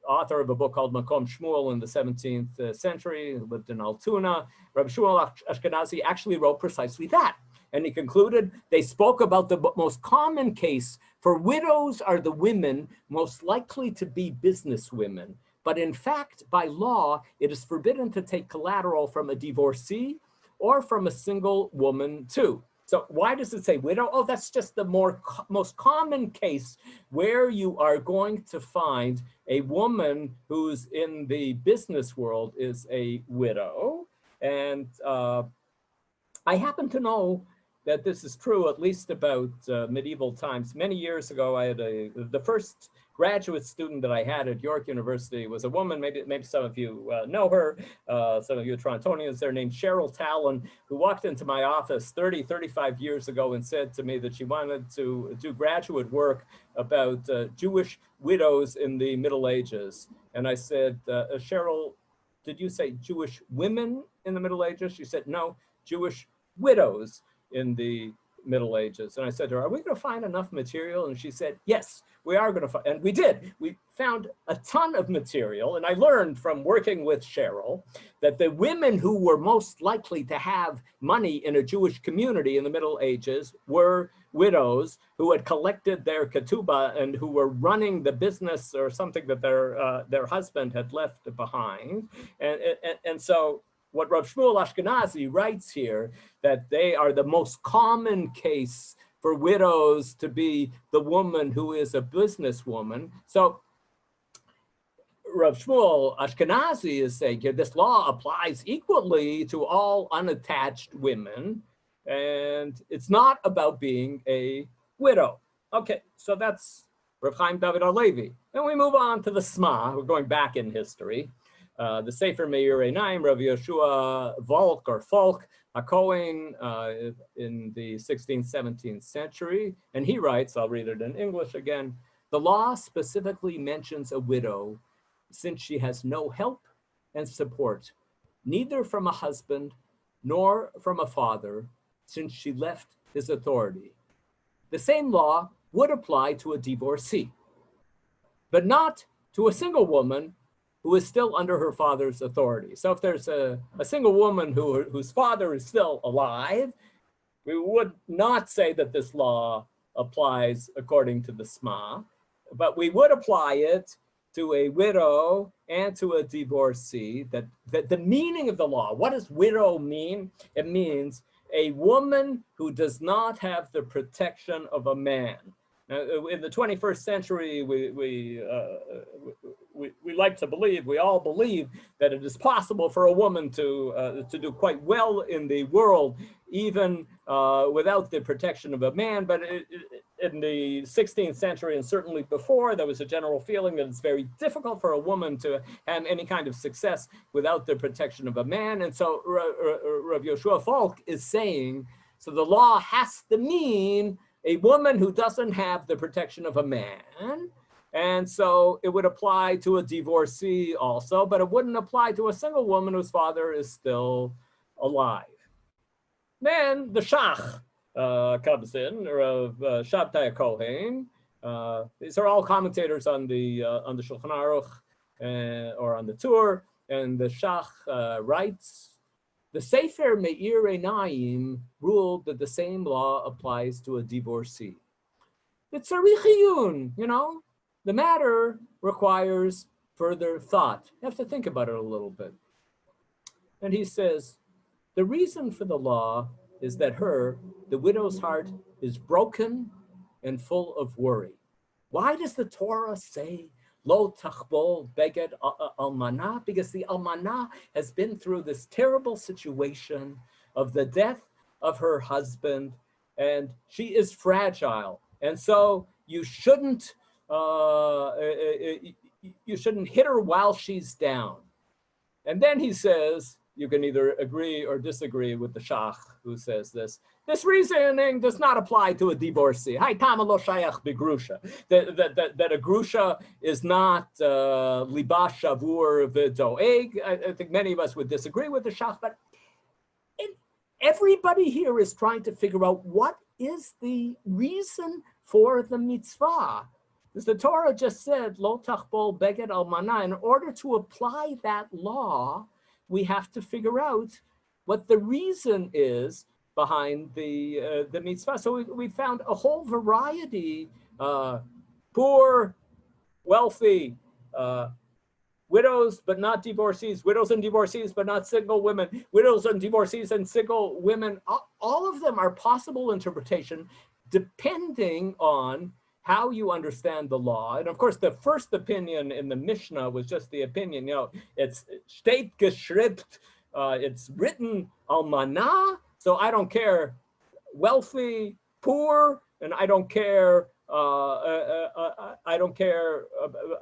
author of a book called Makom Shmuel in the 17th century, who lived in Altoona, Rabbi Shmuel Ashkenazi actually wrote precisely that. And he concluded, they spoke about the most common case for widows are the women most likely to be business women. But in fact, by law, it is forbidden to take collateral from a divorcee or from a single woman too. So why does it say widow? Oh, that's just the most common case where you are going to find a woman who's in the business world is a widow. And I happen to know that this is true at least about medieval times. Many years ago, I had the first graduate student that I had at York University was a woman. Maybe some of you know her. Some of you Torontonians, they're named Cheryl Talon, who walked into my office 35 years ago and said to me that she wanted to do graduate work about Jewish widows in the Middle Ages. And I said, Cheryl, did you say Jewish women in the Middle Ages? She said, no, Jewish widows in the Middle Ages. And I said to her, are we going to find enough material? And she said, yes, we are going to find, and we did. We found a ton of material. And I learned from working with Cheryl that the women who were most likely to have money in a Jewish community in the Middle Ages were widows who had collected their ketubah and who were running the business or something that their husband had left behind. And so what Rav Shmuel Ashkenazi writes here, that they are the most common case for widows to be the woman who is a businesswoman. So Rav Shmuel Ashkenazi is saying here, this law applies equally to all unattached women, and it's not about being a widow. Okay, so that's Rav Chaim David HaLevi. Then we move on to the Sma. We're going back in history. The Sefer Meir Einayim, Rav Yeshua Volk or Folk, a Kohen in the 16th, 17th century. And he writes, I'll read it in English again, the law specifically mentions a widow since she has no help and support, neither from a husband nor from a father, since she left his authority. The same law would apply to a divorcee, but not to a single woman who is still under her father's authority. So if there's a single woman whose father is still alive, we would not say that this law applies according to the Sma, but we would apply it to a widow and to a divorcee. That the meaning of the law, what does widow mean? It means a woman who does not have the protection of a man. Now, in the 21st century, we like to believe, we all believe that it is possible for a woman to do quite well in the world, even without the protection of a man. But in the 16th century, and certainly before, there was a general feeling that it's very difficult for a woman to have any kind of success without the protection of a man. And so Rav Yeshua Folk is saying, so the law has to mean a woman who doesn't have the protection of a man. And so it would apply to a divorcee also, but it wouldn't apply to a single woman whose father is still alive. Then the Shach comes in, or Shabtai Kohen. These are all commentators on the Shulchan Aruch or on the Tur, and the Shach writes, the Sefer Meir Einayim ruled that the same law applies to a divorcee. It's a richiyun, you know? The matter requires further thought. You have to think about it a little bit. And he says, the reason for the law is that the widow's heart, is broken and full of worry. Why does the Torah say, Lo tachbol beged almanah? Because the almanah has been through this terrible situation of the death of her husband, and she is fragile. And so you shouldn't hit her while she's down. And then he says, you can either agree or disagree with the Shach who says this. This reasoning does not apply to a divorcee. That a grusha is not liba shavur v'doeg. I think many of us would disagree with the Shach, but everybody here is trying to figure out what is the reason for the mitzvah. Because the Torah just said, Lo tachbol beged almanah. In order to apply that law, we have to figure out what the reason is behind the mitzvah. So we found a whole variety, poor, wealthy, widows but not divorcees, widows and divorcees but not single women, widows and divorcees and single women. All of them are possible interpretation depending on how you understand the law. And of course, the first opinion in the Mishnah was just the opinion, you know, it's steht geschribt, it's written almanah, so I don't care wealthy, poor, and I don't care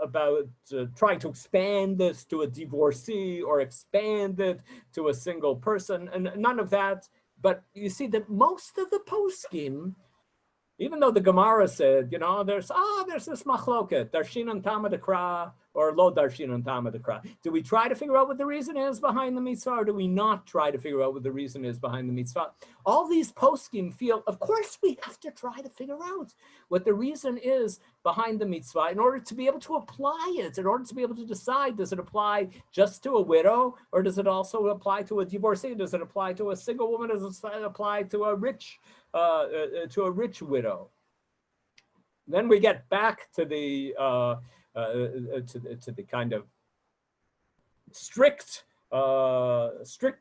about trying to expand this to a divorcee or expand it to a single person, and none of that. But you see that most of the poskim Even though the Gemara said, you know, there's this machloket, darshinan tama dekra or lo darshinan tama dekra. Do we try to figure out what the reason is behind the mitzvah, or do we not try to figure out what the reason is behind the mitzvah? All these poskim feel, of course, we have to try to figure out what the reason is behind the mitzvah in order to be able to apply it, in order to be able to decide, does it apply just to a widow, or does it also apply to a divorcee? Does it apply to a single woman? Does it apply to a rich widow? Then we get back to the kind of strict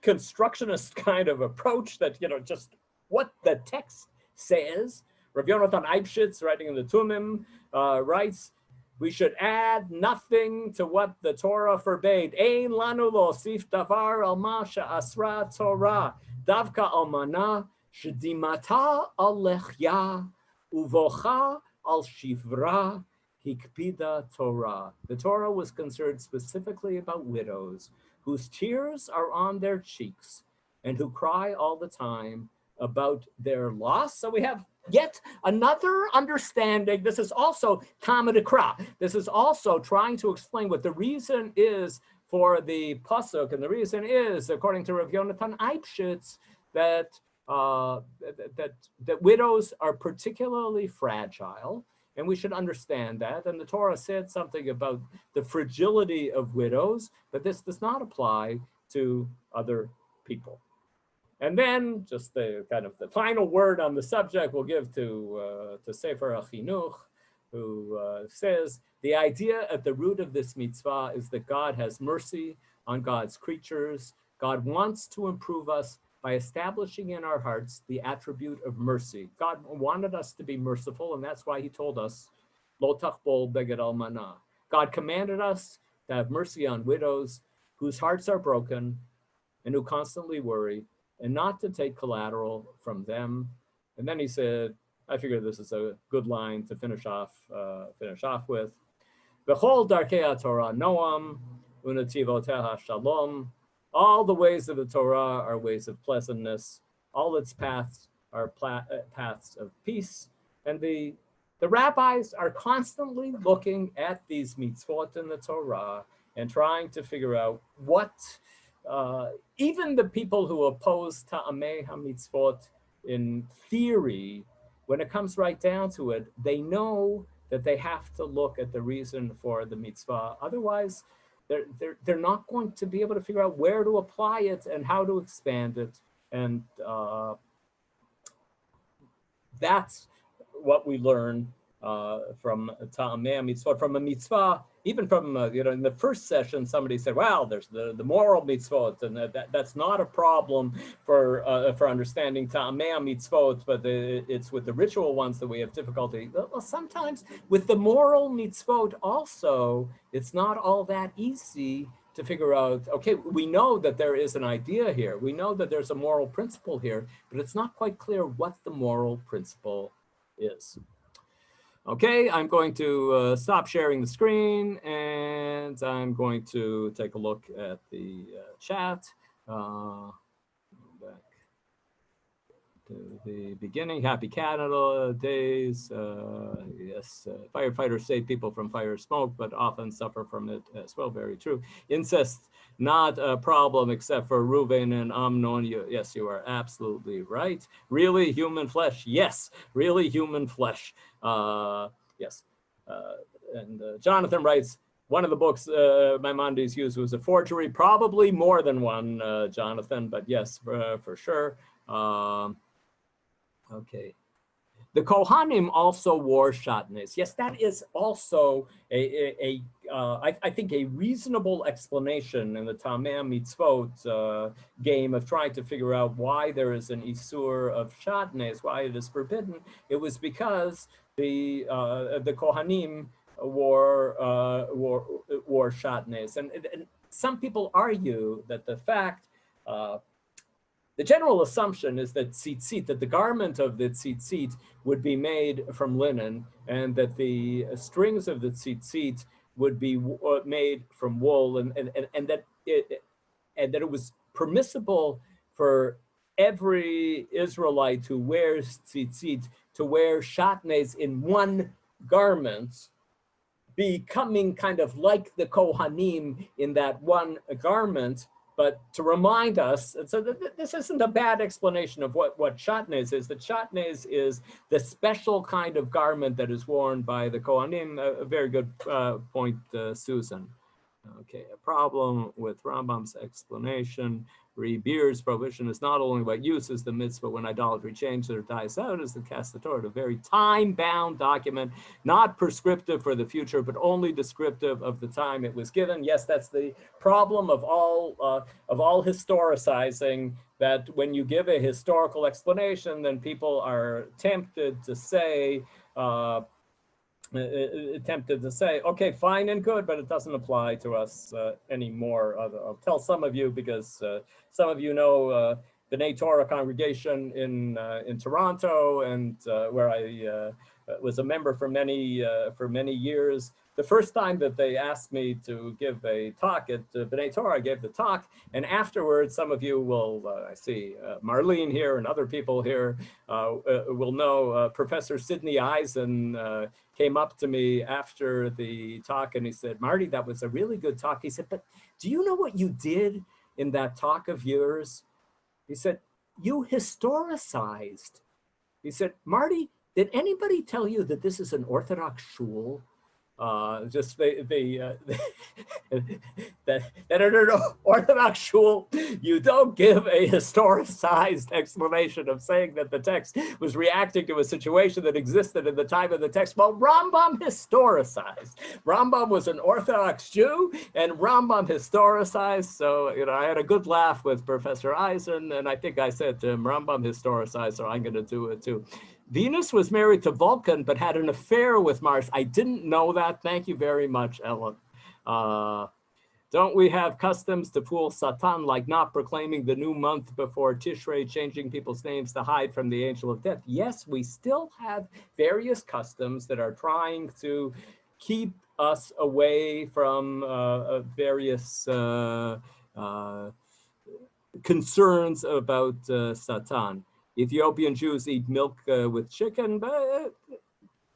constructionist kind of approach that, you know, just what the text says. Rabbi Yonatan Eibschitz, writing in the Tumim, writes, we should add nothing to what the Torah forbade. Ein lanu losif davar al ma she'asra Torah davka almana shedimata al lechya uvocha al shivra hikpida Torah. The Torah was concerned specifically about widows whose tears are on their cheeks and who cry all the time about their loss. So we have yet another understanding. This is also Talmud Kra. This is also trying to explain what the reason is for the pasuk, and the reason is, according to Rav Yonatan Eibschitz, that widows are particularly fragile, and we should understand that. And the Torah said something about the fragility of widows, but this does not apply to other people. And then just the kind of the final word on the subject we'll give to Sefer HaChinuch, who says the idea at the root of this mitzvah is that God has mercy on God's creatures. God wants to improve us by establishing in our hearts the attribute of mercy. God wanted us to be merciful, and that's why he told us, Lo tachbol beged almana. God commanded us to have mercy on widows whose hearts are broken and who constantly worry, and not to take collateral from them. And then he said, I figure this is a good line to finish off with. V'chol darkei Torah noam u'netivoteha shalom. All the ways of the Torah are ways of pleasantness. All its paths are paths of peace. And the rabbis are constantly looking at these mitzvot in the Torah and trying to figure out what, even the people who oppose Ta'amei HaMitzvot in theory, when it comes right down to it, they know that they have to look at the reason for the mitzvah. Otherwise, they're not going to be able to figure out where to apply it and how to expand it. And that's what we learn from Ta'amei HaMitzvot, from a mitzvah. Even from, in the first session, somebody said, well, there's the moral mitzvot, and that's not a problem for understanding Ta'amei HaMitzvot, but it's with the ritual ones that we have difficulty. Well, sometimes with the moral mitzvot also, it's not all that easy to figure out, okay, we know that there is an idea here. We know that there's a moral principle here, but it's not quite clear what the moral principle is. Okay, I'm going to stop sharing the screen, and I'm going to take a look at the chat. Back to the beginning. Happy Canada Days. Yes, firefighters save people from fire smoke, but often suffer from it as well. Very true. Incest, not a problem except for Reuven and Amnon. Yes, you are absolutely right. Really human flesh? Yes, really human flesh. Yes. And Jonathan writes, one of the books Maimonides used was a forgery, probably more than one, Jonathan, but yes, for sure. Okay. The Kohanim also wore shatnez. Yes, that is also I think a reasonable explanation in the Ta'amei HaMitzvot game of trying to figure out why there is an isur of shatnez, why it is forbidden. It was because the Kohanim wore shatnez, and some people argue that the fact. The general assumption is that tzitzit, that the garment of the tzitzit would be made from linen, and that the strings of the tzitzit would be made from wool, and that it was permissible for every Israelite who wears tzitzit to wear shatnez in one garment, becoming kind of like the Kohanim in that one garment, but to remind us, and so this isn't a bad explanation of what shatnez is. That shatnez is the special kind of garment that is worn by the Kohanim. A very good point, Susan. Okay, a problem with Rambam's explanation. Beer's prohibition is not only what uses the mitzvah when idolatry changes or dies out, as the cast the Torah, a very time-bound document, not prescriptive for the future, but only descriptive of the time it was given. Yes, that's the problem of all historicizing, that when you give a historical explanation, then people are tempted to say, okay, fine and good, but it doesn't apply to us anymore. I'll tell some of you, because some of you know the B'nai Torah congregation in Toronto, and where I was a member for many years. The first time that they asked me to give a talk at B'nai Torah, I gave the talk, and afterwards, some of you will, I see Marlene here and other people here will know Professor Sidney Eisen came up to me after the talk, and he said, "Marty, that was a really good talk." He said, "But do you know what you did in that talk of yours?" He said, "You historicized." He said, "Marty, did anybody tell you that this is an Orthodox shul?" Just that in an Orthodox shul, you don't give a historicized explanation of saying that the text was reacting to a situation that existed in the time of the text. Well, Rambam historicized. Rambam was an Orthodox Jew, and Rambam historicized. So, you know, I had a good laugh with Professor Eisen, and I think I said to him, Rambam historicized, so I'm going to do it too. Venus was married to Vulcan, but had an affair with Mars. I didn't know that. Thank you very much, Ellen. Don't we have customs to fool Satan, like not proclaiming the new month before Tishrei, changing people's names to hide from the angel of death? Yes, we still have various customs that are trying to keep us away from various concerns about Satan. Ethiopian Jews eat milk with chicken, but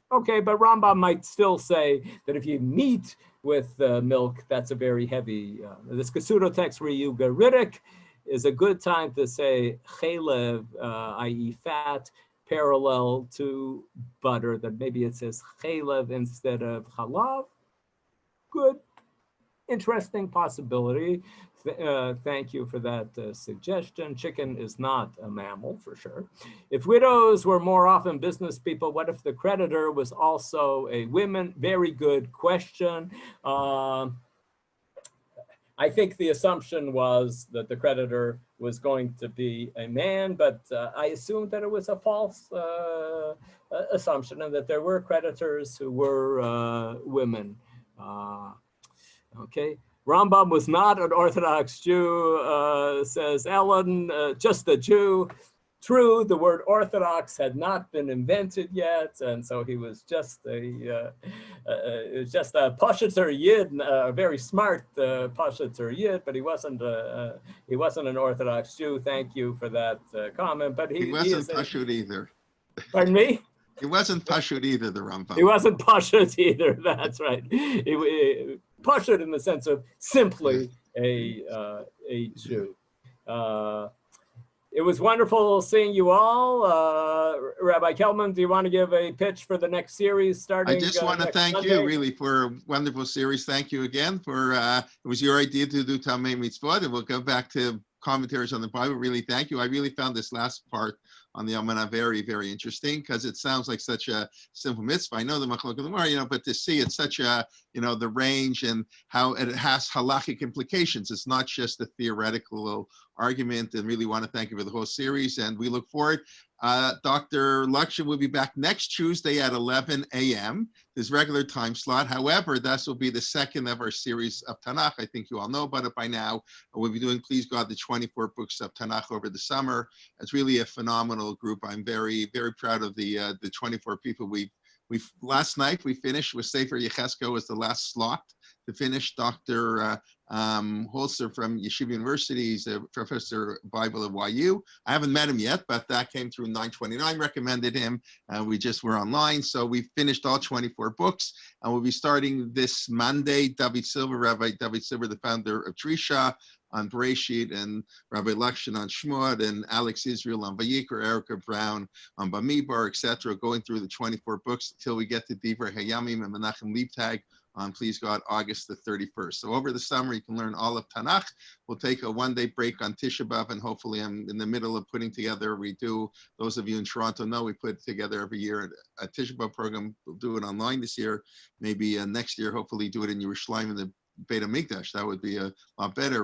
okay, but Rambam might still say that if you meat with milk, that's a very heavy. This Kasuto text, Ugaritic, is a good time to say chalev, i.e. fat, parallel to butter, that maybe it says chalev instead of halav. Good, interesting possibility. Thank you for that suggestion. Chicken is not a mammal, for sure. If widows were more often business people, what if the creditor was also a woman? Very good question. I think the assumption was that the creditor was going to be a man, but I assumed that it was a false assumption, and that there were creditors who were women. Okay. Rambam was not an Orthodox Jew, says Ellen, just a Jew. True, the word Orthodox had not been invented yet, and so he was just a Pashater Yid, a very smart Pashater Yid, but he wasn't an Orthodox Jew. Thank you for that comment. But he wasn't Pashut either. Pardon me? He wasn't Pashut either, the Rambam. He wasn't Pashut either, that's right. Pashut in the sense of simply a Jew. It was wonderful seeing you all. Rabbi Kelman, do you want to give a pitch for the next series starting? I just want to thank Monday? you really for a wonderful series. Thank you again for, it was your idea to do Talmei Mitzvot, and we'll go back to commentaries on the Bible. Really, thank you. I really found this last part on the Almanah very, very interesting, because it sounds like such a simple mitzvah. I know the Machlok of the Gemara, but to see it's such a, the range and how it has halachic implications. It's not just a theoretical argument, and really want to thank you for the whole series. And we look forward. Dr. Lockshin will be back next Tuesday at 11 a.m., his regular time slot. However, this will be the second of our series of Tanakh. I think you all know about it by now. We'll be doing Please God, the 24 books of Tanakh over the summer. It's really a phenomenal group. I'm very, very proud of the 24 people last night we finished with Sefer Yechezkel as the last slot to finish. Dr. Holzer from Yeshiva University. He's a professor of Bible at YU. I haven't met him yet, but that came through 929, recommended him. We just were online. So we finished all 24 books, and we'll be starting this Monday. David Silver, Rabbi David Silver, the founder of Trisha, on Bereshit, and Rabbi Lockshin on Shmot, and Alex Israel on Vayikra, Erica Brown on Bamidbar, etc., going through the 24 books until we get to Divrei Hayamim and Menachem Leibtag on, please God, August the 31st. So over the summer, you can learn all of Tanakh. We'll take a one-day break on Tisha B'Av, and hopefully I'm in the middle of putting together, those of you in Toronto know, we put together every year a Tisha B'Av program. We'll do it online this year. Maybe next year, hopefully do it in Yerushalayim in the Beit HaMikdash. That would be a lot better.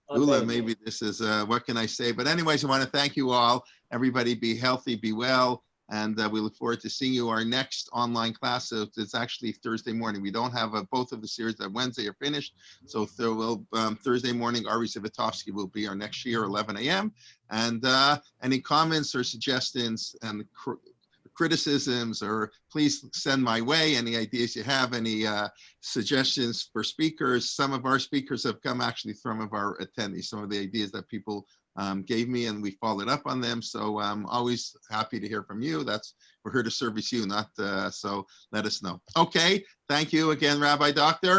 Lula, maybe this is, what can I say? But anyways, I want to thank you all. Everybody be healthy, be well. And we look forward to seeing you. Our next online class, so it's actually Thursday morning. We don't have both of the series that Wednesday are finished. So Thursday morning, Ari Zivatovsky will be our next year, 11 a.m. And any comments or suggestions and criticisms, or please send my way. Any ideas you have, any suggestions for speakers. Some of our speakers have come actually from of our attendees, some of the ideas that people gave me, and we followed up on them. So I'm always happy to hear from you. We're here to service you, not so let us know. Okay, thank you again, Rabbi Doctor.